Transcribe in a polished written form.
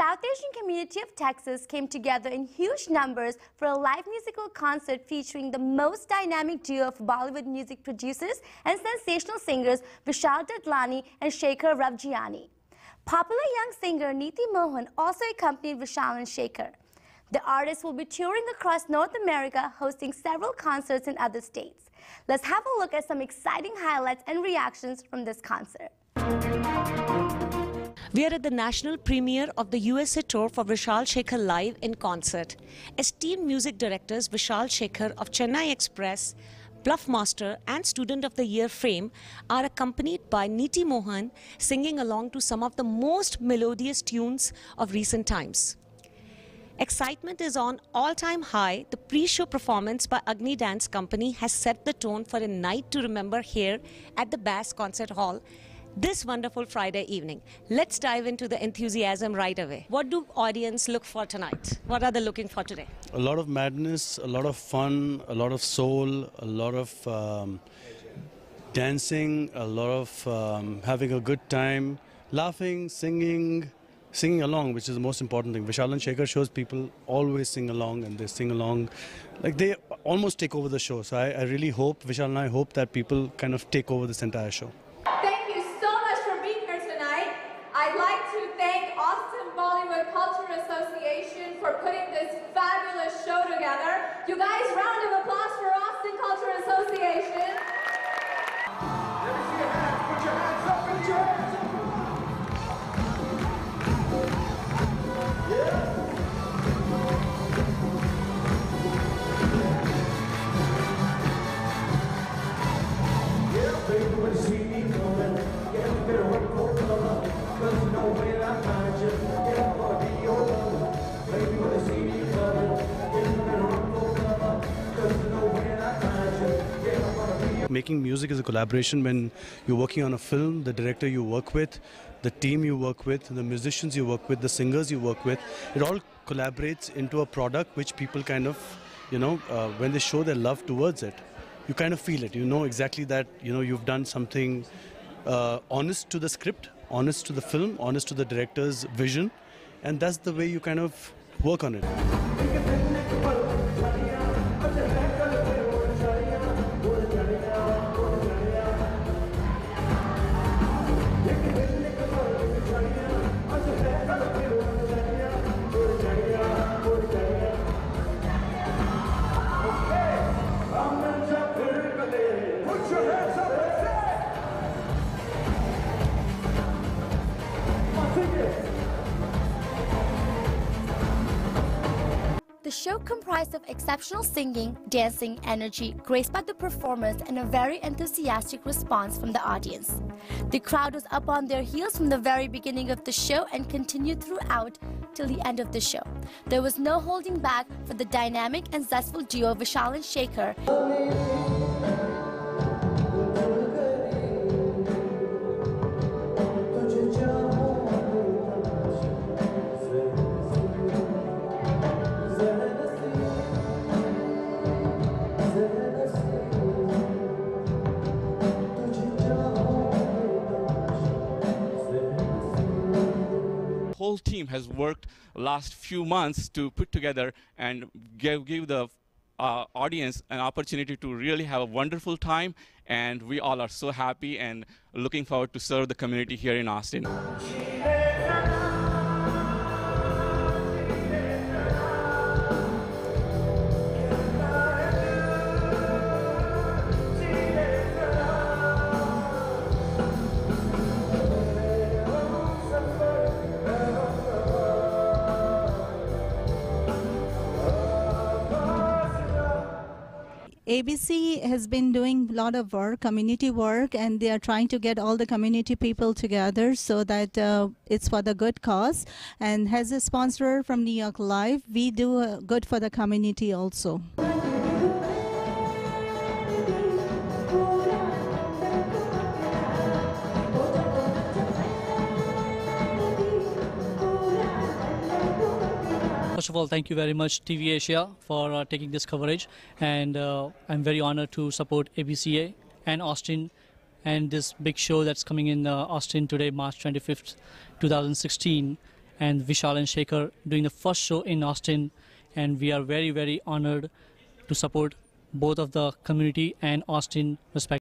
South Asian community of Texas came together in huge numbers for a live musical concert featuring the most dynamic duo of Bollywood music producers and sensational singers Vishal Dadlani and Shekhar Ravjiani. Popular young singer Neeti Mohan also accompanied Vishal and Shekhar. The artists will be touring across North America, hosting several concerts in other states. Let's have a look at some exciting highlights and reactions from this concert. We are at the national premiere of the USA tour for Vishal Shekhar live in concert. Esteemed music directors Vishal Shekhar of Chennai Express, Bluffmaster and Student of the Year fame are accompanied by Neeti Mohan singing along to some of the most melodious tunes of recent times. Excitement is on all-time high. The pre-show performance by Agni Dance Company has set the tone for a night to remember here at the Bass Concert Hall this wonderful Friday evening. Let's dive into the enthusiasm right away. What do audience look for tonight? What are they looking for today? A lot of madness, a lot of fun, a lot of soul, a lot of dancing, a lot of having a good time, laughing, singing along, which is the most important thing. Vishal and Shekhar shows people always sing along, and they sing along. Like they almost take over the show. So I really hope, Vishal and I hope that people kind of take over this entire show. Thank you so much for being here tonight. I'd like to thank Austin Bollywood Culture Association for putting this fabulous show together. You guys, round of applause for Austin Culture Association. Let me see your hands. Put your hands up. Put your hands up. Yeah. Yeah, baby, when you see me coming, yeah, you better run for cover, 'cause you know when I find you, yeah, I'm gonna be your lover. Baby, when you see me coming, yeah, you better run for cover, 'cause you know when I find you, yeah, I'm gonna be your. Making music is a collaboration. When you're working on a film, the director you work with, the team you work with, the musicians you work with, the singers you work with, it all collaborates into a product which people kind of, when they show their love towards it, you kind of feel it. You know exactly that, you've done something honest to the script, honest to the film, honest to the director's vision, and that's the way you kind of work on it. The show comprised of exceptional singing, dancing, energy, graced by the performers, and a very enthusiastic response from the audience. The crowd was up on their heels from the very beginning of the show and continued throughout till the end of the show. There was no holding back for the dynamic and zestful duo Vishal and Shekhar. Whole team has worked last few months to put together and give the audience an opportunity to really have a wonderful time, and we all are so happy and looking forward to serve the community here in Austin. ABC has been doing a lot of work, community work, and they are trying to get all the community people together so that it's for the good cause. And as a sponsor from New York Live, we do good for the community also. First of all, thank you very much TV Asia for taking this coverage, and I'm very honored to support ABCA and Austin and this big show that's coming in Austin today, March 25th, 2016. and Vishal and Shekhar doing the first show in Austin, and we are very, very honored to support both of the community and Austin respectively.